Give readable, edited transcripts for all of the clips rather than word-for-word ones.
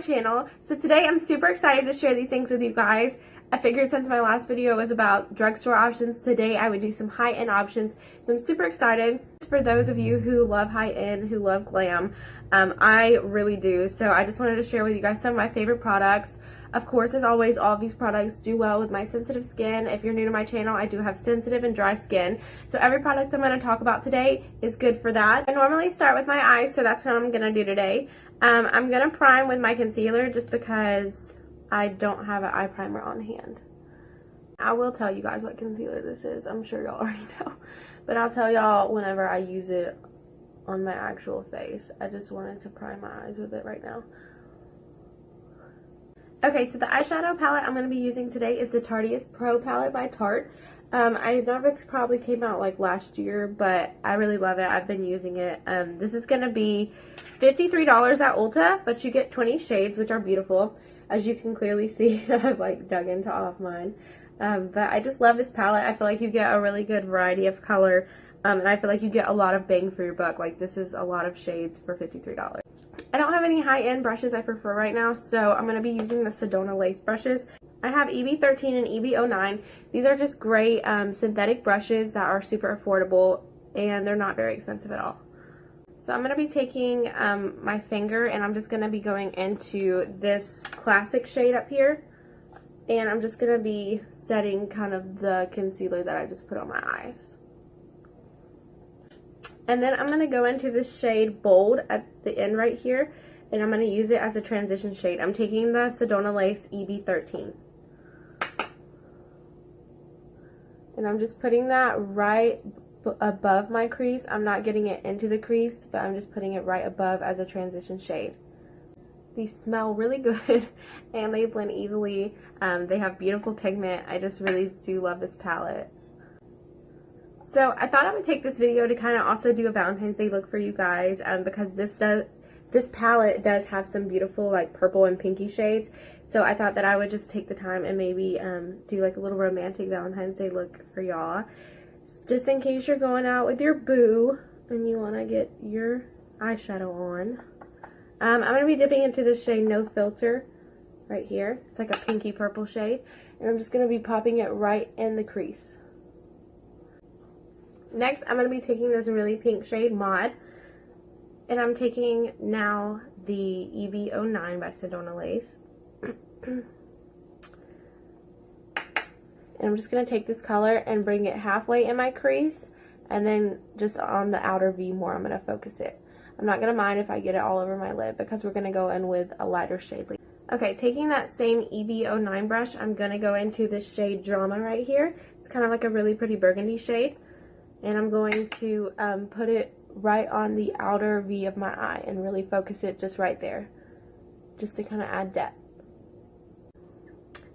channel. So today I'm super excited to share these things with you guys. I figured since my last video was about drugstore options, today I would do some high-end options. So I'm super excited. For those of you who love high-end, who love glam, I really do. So I just wanted to share with you guys some of my favorite products. Of course, as always, all of these products do well with my sensitive skin. If you're new to my channel, I do have sensitive and dry skin. So every product I'm going to talk about today is good for that. I normally start with my eyes, so that's what I'm going to do today. I'm going to prime with my concealer just because I don't have an eye primer on hand. I will tell you guys what concealer this is. I'm sure y'all already know. But I'll tell y'all whenever I use it on my actual face. I just wanted to prime my eyes with it right now. Okay, so the eyeshadow palette I'm going to be using today is the Tarteist Pro palette by Tarte. I know this probably came out like last year, but I really love it. I've been using it. This is going to be $53 at Ulta, but you get 20 shades, which are beautiful. As you can clearly see, I've like dug into all of mine. But I just love this palette. I feel like you get a really good variety of color, and I feel like you get a lot of bang for your buck. Like, this is a lot of shades for $53. I don't have any high-end brushes I prefer right now, so I'm going to be using the Sedona Lace brushes. I have EB13 and EB09. These are just great synthetic brushes that are super affordable, and they're not very expensive at all. So I'm going to be taking my finger, and I'm just going to be going into this classic shade up here, and I'm just going to be setting kind of the concealer that I just put on my eyes. And then I'm going to go into this shade Bold at the end right here, and I'm going to use it as a transition shade. I'm taking the Sedona Lace EB13. And I'm just putting that right above my crease. I'm not getting it into the crease, but I'm just putting it right above as a transition shade. These smell really good, and they blend easily. They have beautiful pigment. I just really do love this palette. So I thought I would take this video to kind of also do a Valentine's Day look for you guys, because this palette does have some beautiful like purple and pinky shades. So I thought that I would just take the time and maybe do like a little romantic Valentine's Day look for y'all. Just in case you're going out with your boo and you want to get your eyeshadow on. I'm going to be dipping into this shade No Filter right here. It's like a pinky purple shade. And I'm just going to be popping it right in the crease. Next, I'm going to be taking this really pink shade, Mod. And I'm taking now the EB09 by Sedona Lace. And I'm just going to take this color and bring it halfway in my crease. And then just on the outer V more, I'm going to focus it. I'm not going to mind if I get it all over my lid because we're going to go in with a lighter shade. Okay, taking that same EB09 brush, I'm going to go into this shade Drama right here. It's kind of like a really pretty burgundy shade. And I'm going to put it right on the outer V of my eye and really focus it just right there, just to kind of add depth.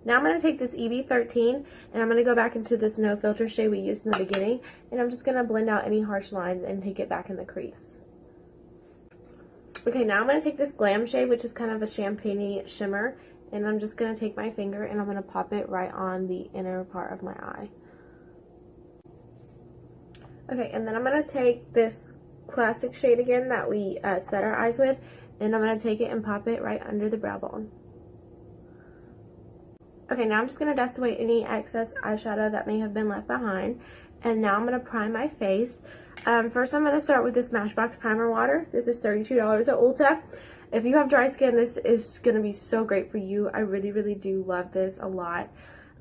Now I'm going to take this EB13 and I'm going to go back into this No Filter shade we used in the beginning, and I'm just going to blend out any harsh lines and take it back in the crease. Okay, now I'm going to take this Glam shade, which is kind of a champagne-y shimmer, and I'm just going to take my finger and I'm going to pop it right on the inner part of my eye. Okay, and then I'm going to take this classic shade again that we set our eyes with, and I'm going to take it and pop it right under the brow bone. Okay, now I'm just going to dust away any excess eyeshadow that may have been left behind, and now I'm going to prime my face. First I'm going to start with this Smashbox Primer Water. This is $32 at Ulta. If you have dry skin, this is going to be so great for you. I really, really do love this a lot.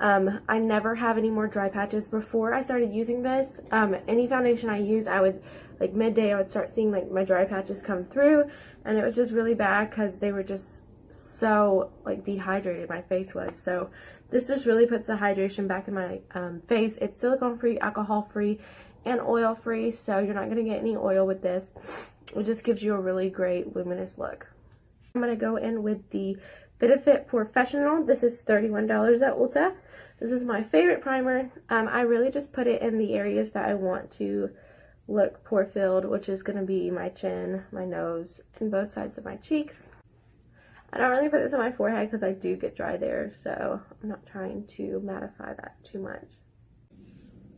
I never have any more dry patches. Before I started using this, any foundation I use, I would, like midday, I would start seeing like my dry patches come through, and it was just really bad because they were just so like dehydrated my face was. So this just really puts the hydration back in my face. It's silicone free, alcohol free, and oil free, so you're not going to get any oil with this. It just gives you a really great luminous look. I'm going to go in with the Benefit Professional. This is $31 at Ulta. This is my favorite primer. I really just put it in the areas that I want to look pore filled, which is going to be my chin, my nose, and both sides of my cheeks. I don't really put this on my forehead because I do get dry there, so I'm not trying to mattify that too much.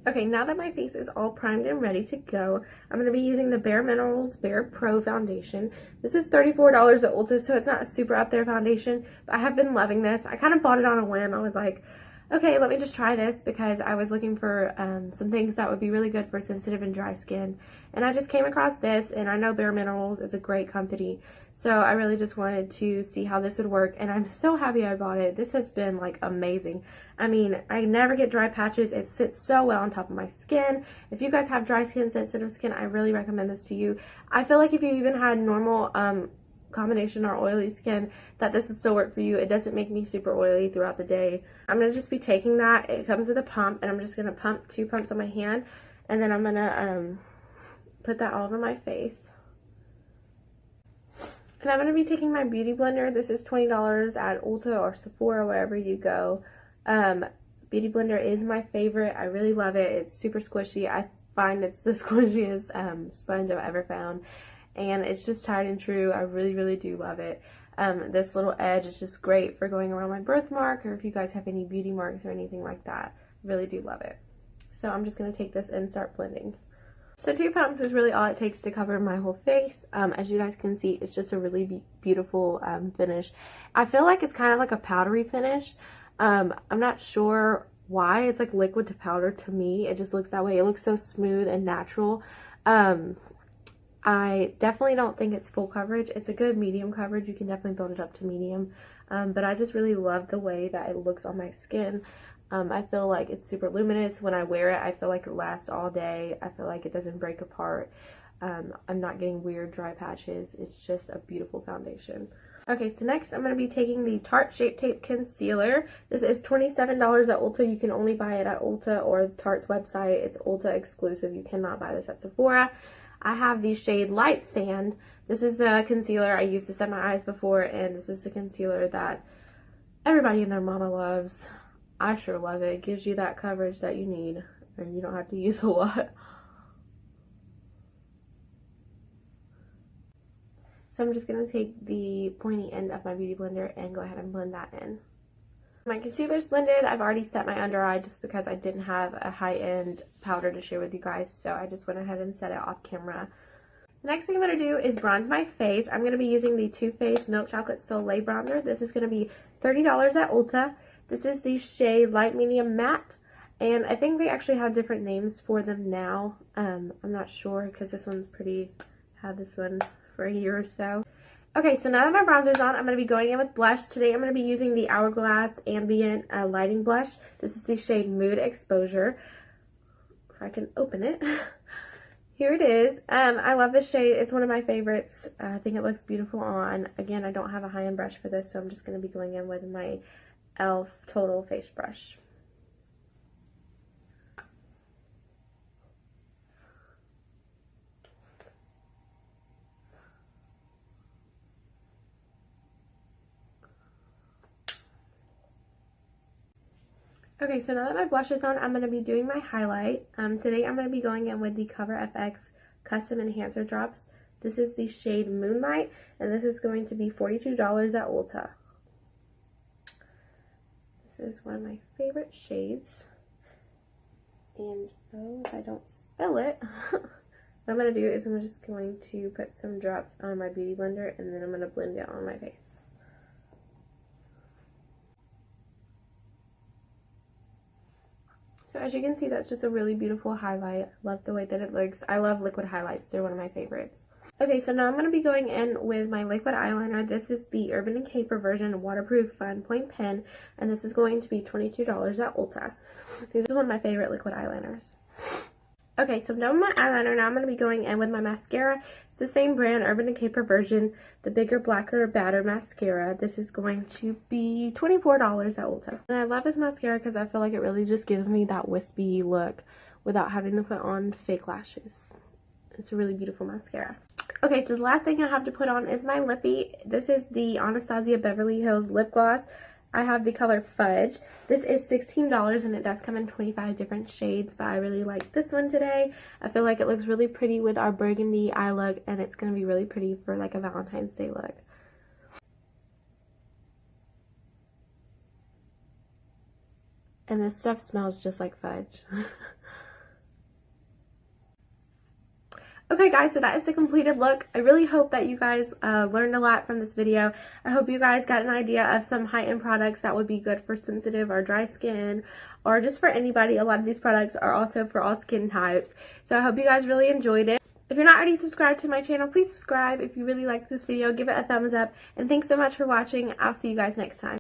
Okay, now that my face is all primed and ready to go, I'm going to be using the Bare Minerals Bare Pro Foundation. This is $34 at Ulta, so it's not a super up there foundation, but I have been loving this. I kind of bought it on a whim. I was like, okay, let me just try this because I was looking for some things that would be really good for sensitive and dry skin. And I just came across this, and I know Bare Minerals is a great company, so I really just wanted to see how this would work, and I'm so happy I bought it. This has been like amazing. I mean, I never get dry patches. It sits so well on top of my skin. If you guys have dry skin, sensitive skin, I really recommend this to you. I feel like if you even had normal combination or oily skin, that this would still work for you. It doesn't make me super oily throughout the day. I'm going to just be taking that. It comes with a pump, and I'm just going to pump 2 pumps on my hand, and then I'm going to put that all over my face. And I'm going to be taking my beauty blender. This is $20 at Ulta or Sephora, wherever you go. Beauty blender is my favorite. I really love it. It's super squishy. I find it's the squishiest sponge I've ever found. And it's just tried and true. I really, really do love it. This little edge is just great for going around my birthmark, or if you guys have any beauty marks or anything like that. Really do love it. So I'm just going to take this and start blending. So 2 pumps is really all it takes to cover my whole face. As you guys can see, it's just a really beautiful finish. I feel like it's kind of like a powdery finish. I'm not sure why. It's like liquid to powder to me. It just looks that way. It looks so smooth and natural. I definitely don't think it's full coverage. It's a good medium coverage. You can definitely build it up to medium. But I just really love the way that it looks on my skin. I feel like it's super luminous. When I wear it, I feel like it lasts all day. I feel like it doesn't break apart. I'm not getting weird dry patches. It's just a beautiful foundation. Okay, so next I'm going to be taking the Tarte Shape Tape Concealer. This is $27 at Ulta. You can only buy it at Ulta or Tarte's website. It's Ulta exclusive. You cannot buy this at Sephora. I have the shade Light Sand. This is the concealer I used to set my eyes before, and this is the concealer that everybody and their mama loves. I sure love it. It gives you that coverage that you need, and you don't have to use a lot. So I'm just going to take the pointy end of my beauty blender and go ahead and blend that in. My concealer's blended. I've already set my under eye just because I didn't have a high-end powder to share with you guys, so I just went ahead and set it off camera. The next thing I'm going to do is bronze my face. I'm going to be using the Too Faced Milk Chocolate Soleil Bronzer. This is going to be $30 at Ulta. This is the shade Light Medium Matte, and I think they actually have different names for them now. I'm not sure because this one's had this one for a year or so. Okay, so now that my bronzer's on, I'm going to be going in with blush. Today I'm going to be using the Hourglass Ambient Lighting Blush. This is the shade Mood Exposure. If I can open it. Here it is. I love this shade. It's one of my favorites. I think it looks beautiful on. Again, I don't have a high-end brush for this, so I'm just going to be going in with my e.l.f. Total Face Brush. Okay, so now that my blush is on, I'm going to be doing my highlight. Today I'm going to be going in with the Cover FX Custom Enhancer Drops. This is the shade Moonlight, and this is going to be $42 at Ulta. This is one of my favorite shades. And, oh, if I don't spill it, what I'm going to do is I'm just going to put some drops on my beauty blender, and then I'm going to blend it on my face. So as you can see, that's just a really beautiful highlight. Love the way that it looks. I love liquid highlights. They're one of my favorites. Okay, so now I'm going to be going in with my liquid eyeliner. This is the Urban Decay Perversion Waterproof Fine Point Pen, and this is going to be $22 at Ulta. This is one of my favorite liquid eyeliners. Okay, so I'm done with my eyeliner. Now I'm going to be going in with my mascara. It's the same brand, Urban Decay Perversion, the Bigger, Blacker, Badder Mascara. This is going to be $24 at Ulta. And I love this mascara because I feel like it really just gives me that wispy look without having to put on fake lashes. It's a really beautiful mascara. Okay, so the last thing I have to put on is my lippy. This is the Anastasia Beverly Hills Lip Gloss. I have the color Fudge. This is $16 and it does come in 25 different shades, but I really like this one today. I feel like it looks really pretty with our burgundy eye look, and it's going to be really pretty for like a Valentine's Day look. And this stuff smells just like fudge. Okay guys, so that is the completed look. I really hope that you guys learned a lot from this video. I hope you guys got an idea of some high-end products that would be good for sensitive or dry skin, or just for anybody. A lot of these products are also for all skin types. So I hope you guys really enjoyed it. If you're not already subscribed to my channel, please subscribe. If you really liked this video, give it a thumbs up. And thanks so much for watching. I'll see you guys next time.